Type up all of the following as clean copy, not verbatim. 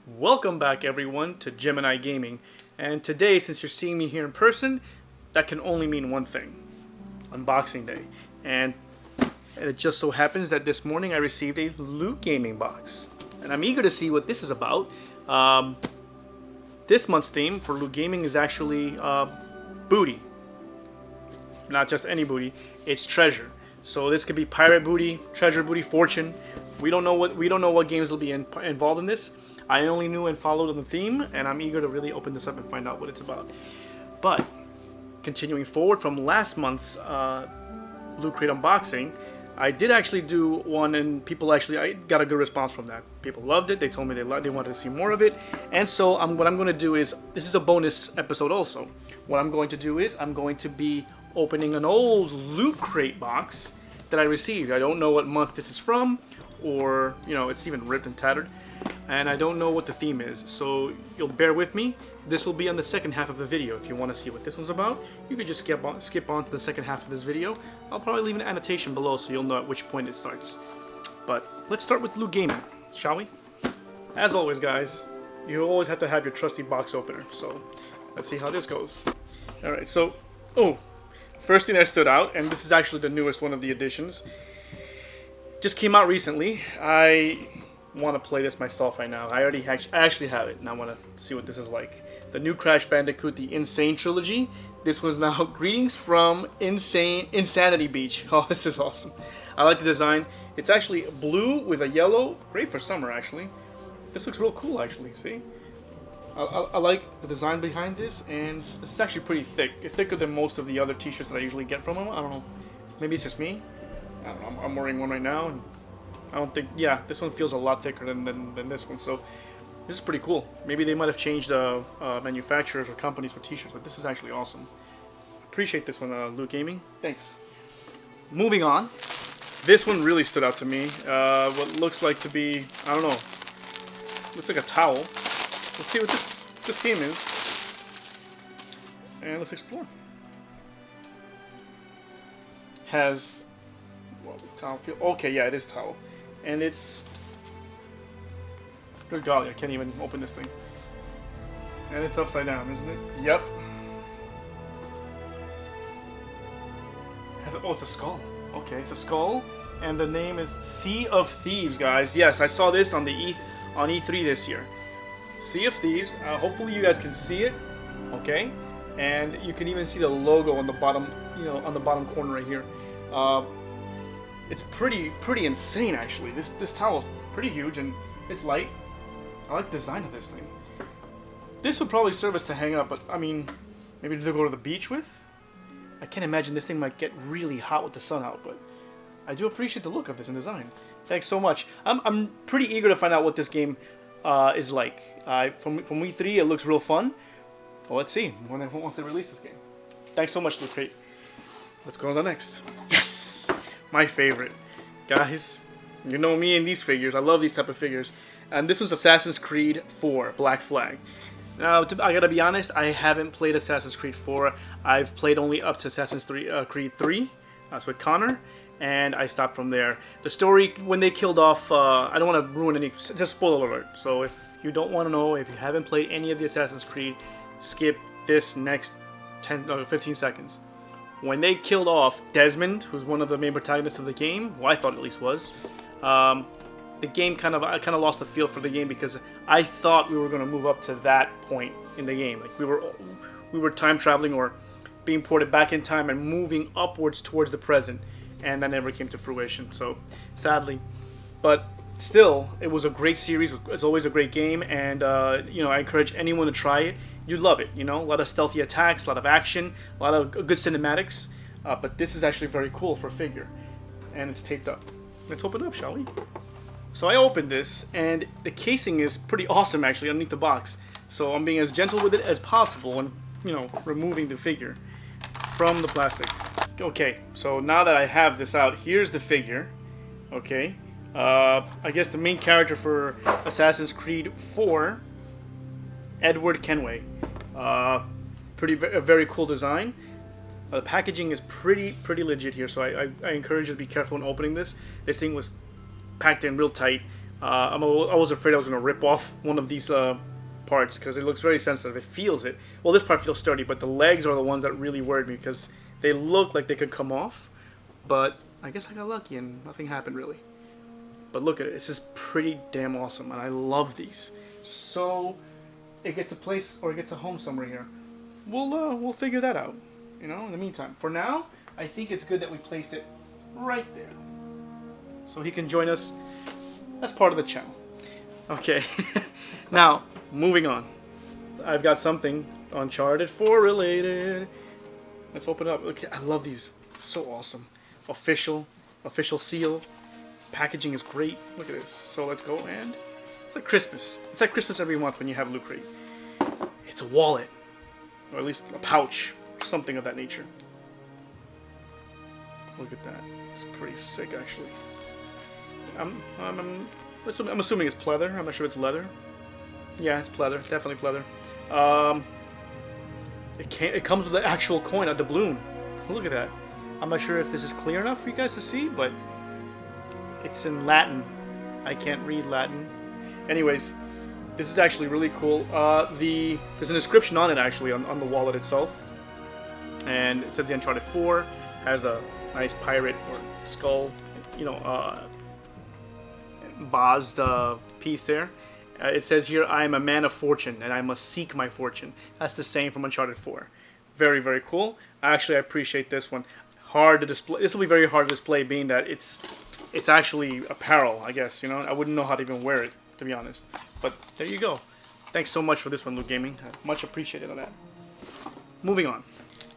Welcome back everyone to Gemini Gaming, and today, since you're seeing me here in person, that can only mean one thing: unboxing day. And it just so happens that this morning I received a Loot Gaming box, and I'm eager to see what this is about. This month's theme for Loot Gaming is actually booty. Not just any booty, it's treasure. So this could be pirate booty, treasure booty, fortune. We don't know what games will be involved in this. I only knew and followed on the theme, and I'm eager to really open this up and find out what it's about. But continuing forward from last month's Loot Crate unboxing, I did actually do one, and I got a good response from that. People loved it. They told me they wanted to see more of it, and so what I'm going to do is, this is a bonus episode also. What I'm going to do is I'm going to be opening an old Loot Crate box that I received. I don't know what month this is from, or it's even ripped and tattered, and I don't know what the theme is, so you'll bear with me. This will be on the second half of the video. If you want to see what this one's about, you could just skip on to the second half of this video. I'll probably leave an annotation below so you'll know at which point it starts. But let's start with Loot Gaming, shall we? As always, guys, you always have to have your trusty box opener, so let's see how this goes. Alright, so, first thing that stood out, and this is actually the newest one of the editions, just came out recently. I want to play this myself right now. I actually have it, and I want to see what this is like. The new Crash Bandicoot, the Insane Trilogy. This one's now greetings from Insanity Beach. Oh, this is awesome. I like the design. It's actually blue with a yellow. Great for summer, actually. This looks real cool, actually. See? I like the design behind this, and this is actually pretty thick. It's thicker than most of the other t-shirts that I usually get from them. I don't know. Maybe it's just me. I don't know. I'm wearing one right now, and I don't think, yeah, this one feels a lot thicker than this one, so this is pretty cool. Maybe they might have changed manufacturers or companies for t-shirts, but this is actually awesome. Appreciate this one, Loot Gaming. Thanks. Moving on, this one really stood out to me. What looks like to be, I don't know, looks like a towel. Let's see what this game is, and let's explore. Has, well, towel feel, okay, yeah, it is towel. And it's, good golly, I can't even open this thing. And it's upside down, isn't it? Yep. It's a skull. Okay, it's a skull, and the name is Sea of Thieves, guys. Yes, I saw this on on E3 this year. Sea of Thieves. Hopefully you guys can see it. Okay, and you can even see the logo on the bottom, on the bottom corner right here. It's pretty insane, actually. This towel is pretty huge, and it's light. I like the design of this thing. This would probably serve us to hang up, but I mean, maybe to go to the beach with. I can't imagine this thing might get really hot with the sun out, but I do appreciate the look of this and design. Thanks so much. I'm pretty eager to find out what this game is like. From E3, it looks real fun. Well, let's see once they release this game. Thanks so much, Loot Crate. Let's go to the next. Yes! My favorite. Guys, you know me and these figures. I love these type of figures. And this one's Assassin's Creed 4, Black Flag. Now, I gotta be honest, I haven't played Assassin's Creed 4. I've played only up to Assassin's Creed 3. That's with Connor. And I stopped from there. The story, when they killed off, I don't want to ruin any, just spoiler alert. So if you don't want to know, if you haven't played any of the Assassin's Creed, skip this next 15 seconds. When they killed off Desmond, who's one of the main protagonists of the game, well, I thought at least was, the game I kind of lost the feel for the game, because I thought we were going to move up to that point in the game. Like we were time traveling or being ported back in time and moving upwards towards the present, and that never came to fruition. So sadly, but still, it was a great series. It's always a great game, and I encourage anyone to try it. You'd love it. A lot of stealthy attacks, a lot of action, a lot of good cinematics. But this is actually very cool for a figure, and it's taped up. Let's open it up, shall we? So I opened this, and the casing is pretty awesome, actually, underneath the box. So I'm being as gentle with it as possible when, removing the figure from the plastic. Okay, so now that I have this out, here's the figure. Okay, I guess the main character for Assassin's Creed 4, Edward Kenway. A very cool design. The packaging is pretty legit here, so I encourage you to be careful when opening this. This thing was packed in real tight I was afraid I was going to rip off one of these parts because it looks very sensitive. It feels it. Well, this part feels sturdy, but the legs are the ones that really worried me because they look like they could come off. But I guess I got lucky and nothing happened really. But look at it. It's just pretty damn awesome, and I love these. So it gets a place or it gets a home somewhere here. We'll figure that out. You know, in the meantime, for now, I think it's good that we place it right there, so he can join us as part of the channel. Okay, now moving on. I've got something Uncharted 4 related. Let's open it up. Okay, I love these. So awesome. Official seal. Packaging is great. Look at this. So let's go, and it's like Christmas. It's like Christmas every month when you have Loot Crate. It's a wallet, or at least a pouch, something of that nature. Look at that. It's pretty sick, actually. I'm assuming it's pleather. I'm not sure if it's leather. Yeah, it's pleather. Definitely pleather. It comes with the actual coin, a doubloon. Look at that. I'm not sure if this is clear enough for you guys to see, but it's in Latin. I can't read Latin. Anyways, this is actually really cool. There's an inscription on it, actually, on the wallet itself. And it says the Uncharted 4 has a nice pirate or skull, you know, embossed piece there. It says here, I am a man of fortune and I must seek my fortune. That's the same from Uncharted 4. Very, very cool. Actually, I appreciate this one. Hard to display. This will be very hard to display, being that it's actually apparel, I guess, you know. I wouldn't know how to even wear it, to be honest. But there you go. Thanks so much for this one, Loot Gaming. Much appreciated on that. Moving on.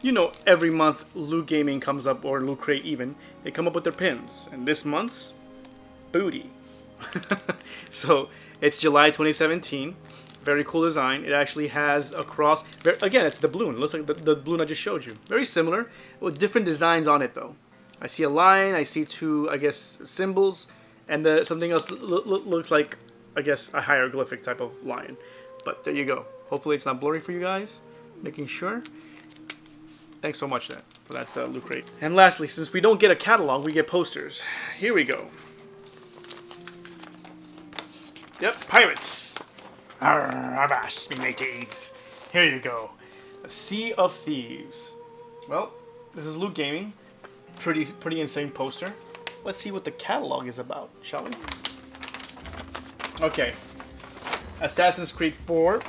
You know, every month Loot Gaming comes up, or Loot Crate even, they come up with their pins. And this month's, booty. So, it's July 2017. Very cool design. It actually has a cross. Again, it's the balloon. It looks like the balloon I just showed you. Very similar, with different designs on it, though. I see a lion. I see two, I guess, symbols. And something else looks like, I guess, a hieroglyphic type of lion. But there you go. Hopefully it's not blurry for you guys. Making sure. Thanks so much for that Loot Crate. And lastly, since we don't get a catalog, we get posters. Here we go. Yep, pirates. Avast, me mateys. Here you go. A Sea of Thieves. Well, this is Loot Gaming. Pretty insane poster. Let's see what the catalog is about, shall we? Okay. Assassin's Creed 4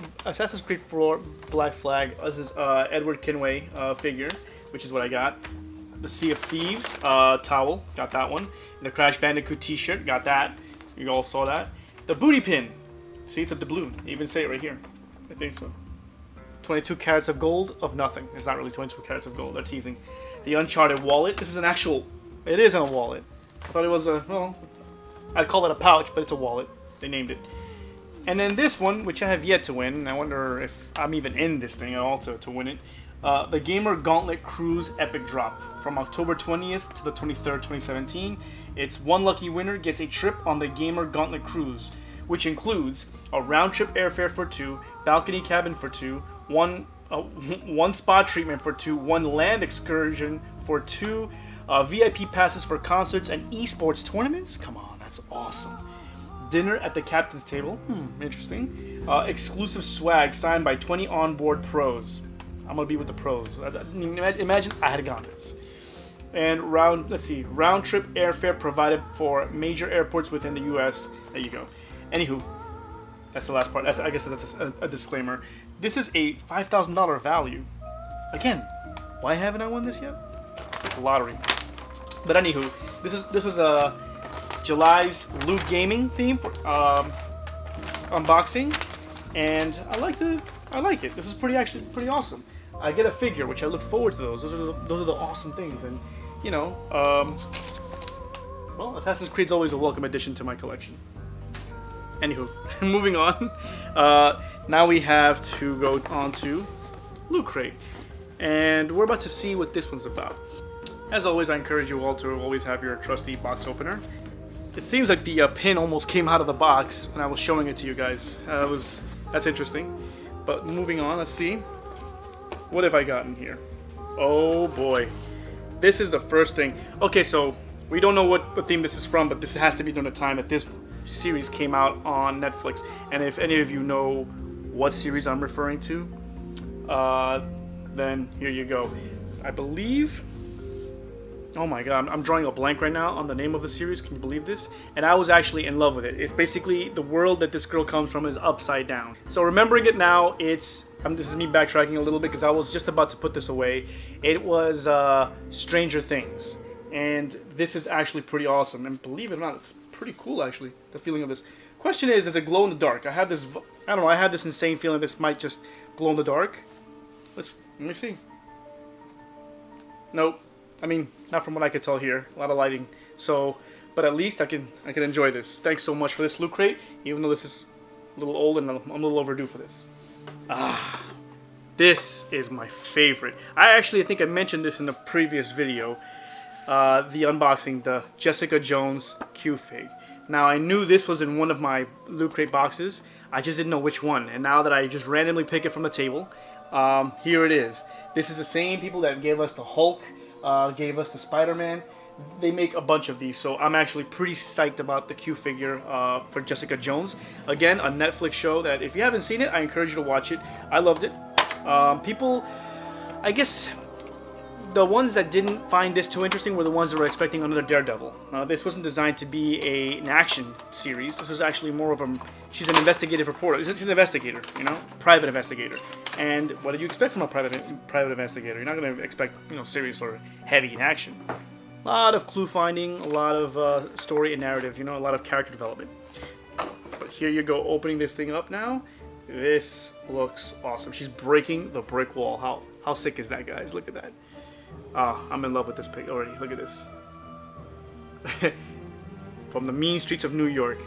Black Flag. This is Edward Kenway figure, which is what I got. The Sea of Thieves towel, got that one. And the Crash Bandicoot t-shirt, got that. You all saw that. The booty pin. See, it's a doubloon. You even say it right here. I think so. 22 carats of gold of nothing. It's not really 22 carats of gold. They're teasing. The Uncharted wallet. This is an actual... It is in a wallet. I thought it was a... Well, I'd call it a pouch, but it's a wallet. They named it. And then this one, which I have yet to win. I wonder if I'm even in this thing at all to win it. The Gamer Gauntlet Cruise Epic Drop. From October 20th to the 23rd, 2017. It's one lucky winner gets a trip on the Gamer Gauntlet Cruise, which includes a round-trip airfare for 2, balcony cabin for 2, one spa treatment for 2, one land excursion for 2, VIP passes for concerts and esports tournaments. Come on, that's awesome. Dinner at the captain's table. Interesting. Exclusive swag signed by 20 onboard pros. I'm gonna be with the pros. Imagine I had gone this. And round trip airfare provided for major airports within the U.S. There you go. Anywho, that's the last part. I guess that's a disclaimer. This is a $5,000 value. Again, why haven't I won this yet? It's like a lottery. But anywho, this was July's Loot Gaming theme for unboxing, and I like it. This is actually pretty awesome. I get a figure, which I look forward to those. Those are the awesome things, and you know, well, Assassin's Creed's always a welcome addition to my collection. Anywho, moving on. Now we have to go on to Loot Crate, and we're about to see what this one's about. As always, I encourage you all to always have your trusty box opener. It seems like the pin almost came out of the box when I was showing it to you guys. That's interesting. But moving on, let's see. What have I gotten here? Oh boy. This is the first thing. Okay, so we don't know what theme this is from, but this has to be during the time that this series came out on Netflix. And if any of you know what series I'm referring to, then here you go. I believe... Oh my god, I'm drawing a blank right now on the name of the series. Can you believe this? And I was actually in love with it. It's basically the world that this girl comes from is upside down. So remembering it now, this is me backtracking a little bit because I was just about to put this away. It was Stranger Things. And this is actually pretty awesome. And believe it or not, it's pretty cool actually, the feeling of this. Question is, does it glow in the dark? I had this insane feeling this might just glow in the dark. Let me see. Nope. I mean, not from what I could tell here. A lot of lighting. So, but at least I can enjoy this. Thanks so much for this loot crate, even though this is a little old and I'm a little overdue for this. This is my favorite. I think I mentioned this in the previous video. The unboxing, the Jessica Jones Q-Fig. Now, I knew this was in one of my loot crate boxes. I just didn't know which one. And now that I just randomly pick it from the table, here it is. This is the same people that gave us the Hulk, gave us the Spider-Man. They make a bunch of these, so I'm actually pretty psyched about the Q figure for Jessica Jones. Again, a Netflix show that if you haven't seen it, I encourage you to watch it. I loved it. People, I guess, the ones that didn't find this too interesting were the ones that were expecting another Daredevil. This wasn't designed to be an action series. This was actually more of she's an investigative reporter. She's an investigator, you know, private investigator. And what do you expect from a private investigator? You're not going to expect, you know, serious or heavy in action. A lot of clue finding, a lot of story and narrative, you know, a lot of character development. But here you go, opening this thing up now. This looks awesome. She's breaking the brick wall. How sick is that, guys? Look at that. I'm in love with this pic already. Look at this. From the mean streets of New York.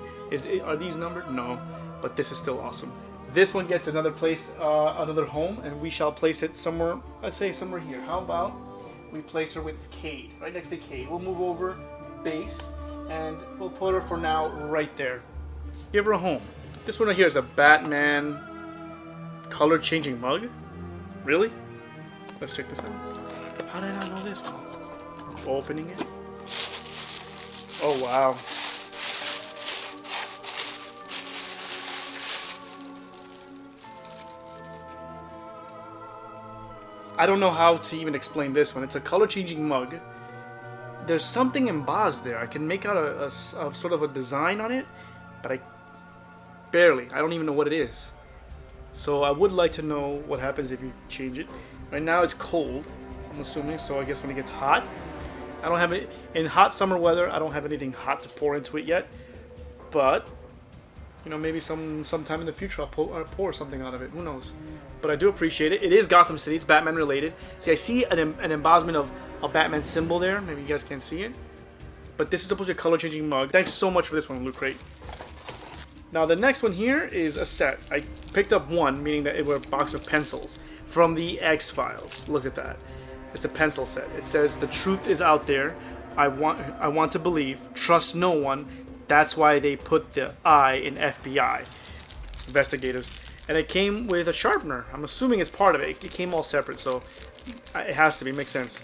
Are these numbered? No. But this is still awesome. This one gets another place, another home, and we shall place it somewhere, let's say somewhere here. How about we place her with Cade, right next to Cade. We'll move over base, and we'll put her for now right there. Give her a home. This one right here is a Batman color-changing mug. Really? Let's check this out. How did I not know this one? Opening it. Oh, wow. I don't know how to even explain this one. It's a color-changing mug. There's something embossed there. I can make out a sort of a design on it, but I don't even know what it is. So I would like to know what happens if you change it. Right now it's cold, I'm assuming, so I guess when it gets hot, I don't have it in hot summer weather. I don't have anything hot to pour into it yet, but you know, maybe sometime in the future I'll pour something out of it. Who knows? But I do appreciate it. It is Gotham City. It's Batman related. See, I see an embossment of a Batman symbol there. Maybe you guys can't see it, but this is supposed to be a color-changing mug. Thanks so much for this one, Loot Crate. Now the next one here is a set. I picked up one, meaning that it was a box of pencils from the X-Files. Look at that. It's a pencil set. It says, "The truth is out there. I want to believe. Trust no one. That's why they put the I in FBI." Investigators. And it came with a sharpener. I'm assuming it's part of it. It came all separate, so it has to be. Makes sense.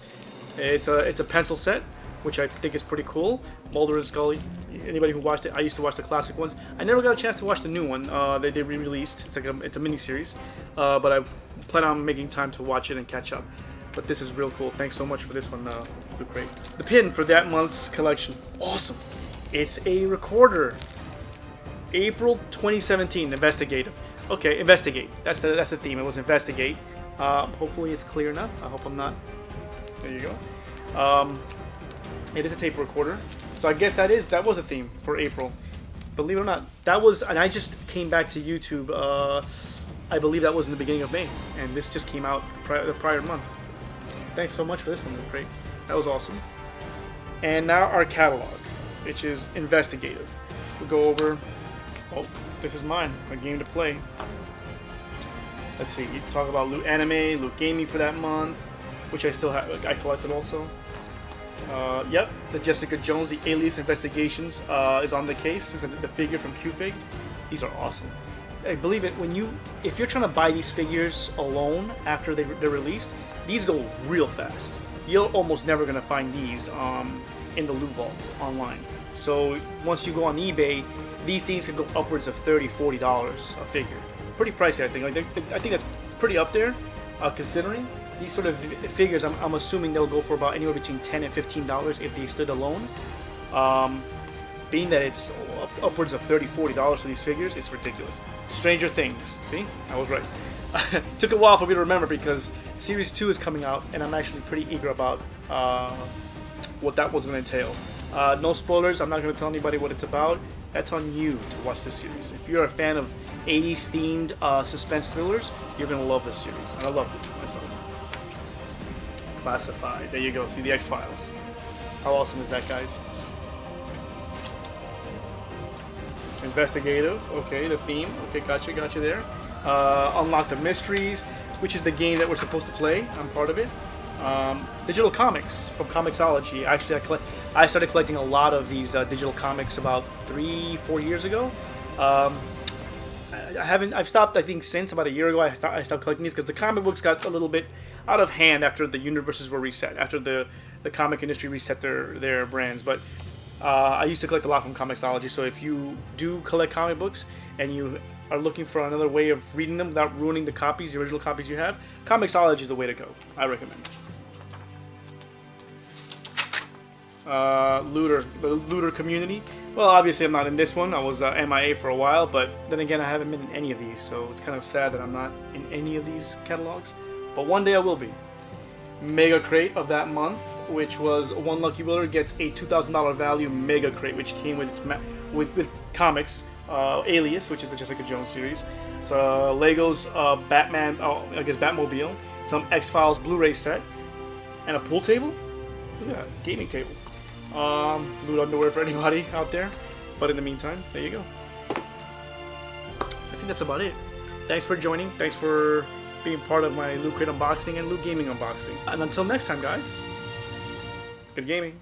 It's a pencil set, which I think is pretty cool. Mulder and Scully. Anybody who watched it, I used to watch the classic ones. I never got a chance to watch the new one. They re-released. It's a mini-series, but I plan on making time to watch it and catch up. But this is real cool. Thanks so much for this one, Loot Crate. The pin for that month's collection. Awesome. It's a recorder. April 2017. Investigative. Okay, investigate. That's the theme. It was investigate. Hopefully it's clear enough. I hope I'm not. There you go. It is a tape recorder. So I guess that was a theme for April. Believe it or not, that was, and I just came back to YouTube. I believe that was in the beginning of May, and this just came out the prior month. Thanks so much for this one, great. That was awesome. And now our catalog, which is investigative. We'll go over. Oh, this is mine. A game to play. Let's see. You talk about Loot Anime, Loot Gaming for that month, which I still have. I collected also. Yep, the Jessica Jones, the Alias Investigations is on the case. This is the figure from Q-Fig. These are awesome. I believe it if you're trying to buy these figures alone after they're released, these go real fast. You're almost never gonna find these in the loot vault online. So once you go on eBay, these things could go upwards of $30, $40 a figure. Pretty pricey, I think. Like I think that's pretty up there, considering these sort of figures. I'm assuming they'll go for about anywhere between $10 and $15 if they stood alone. Being that it's upwards of $30, $40 for these figures, it's ridiculous. Stranger Things. See, I was right. Took a while for me to remember because Series 2 is coming out, and I'm actually pretty eager about what that was going to entail. No spoilers. I'm not going to tell anybody what it's about. That's on you to watch this series. If you're a fan of 80s themed suspense thrillers, you're going to love this series. And I loved it myself. Classified. There you go. See the X-Files. How awesome is that, guys? Investigative. Okay, the theme. Okay, gotcha there. Unlock the Mysteries, which is the game that we're supposed to play. I'm part of it. Digital comics from Comixology. Actually, I started collecting a lot of these digital comics about 3-4 years ago. I've stopped, I think, since about a year ago. I stopped collecting these because the comic books got a little bit out of hand after the universes were reset, after the comic industry reset their brands. But I used to collect a lot from Comixology, so if you do collect comic books and you are looking for another way of reading them without ruining the original copies you have, Comixology is the way to go. I recommend it. The looter community. Well, obviously I'm not in this one. I was MIA for a while, but then again, I haven't been in any of these, so it's kind of sad that I'm not in any of these catalogs. But one day I will be. Mega Crate of that month, which was one lucky winner gets a $2,000 value Mega Crate, which came with with comics, Alias, which is the Jessica Jones series, so Lego's Batman, Batmobile, some X-Files Blu-ray set, and a pool table. Look at that, gaming table. Loot underwear for anybody out there. But in the meantime, there you go. I think that's about it. Thanks for joining. Thanks for being part of my Loot Crate unboxing and Loot Gaming unboxing. And until next time, guys, good gaming.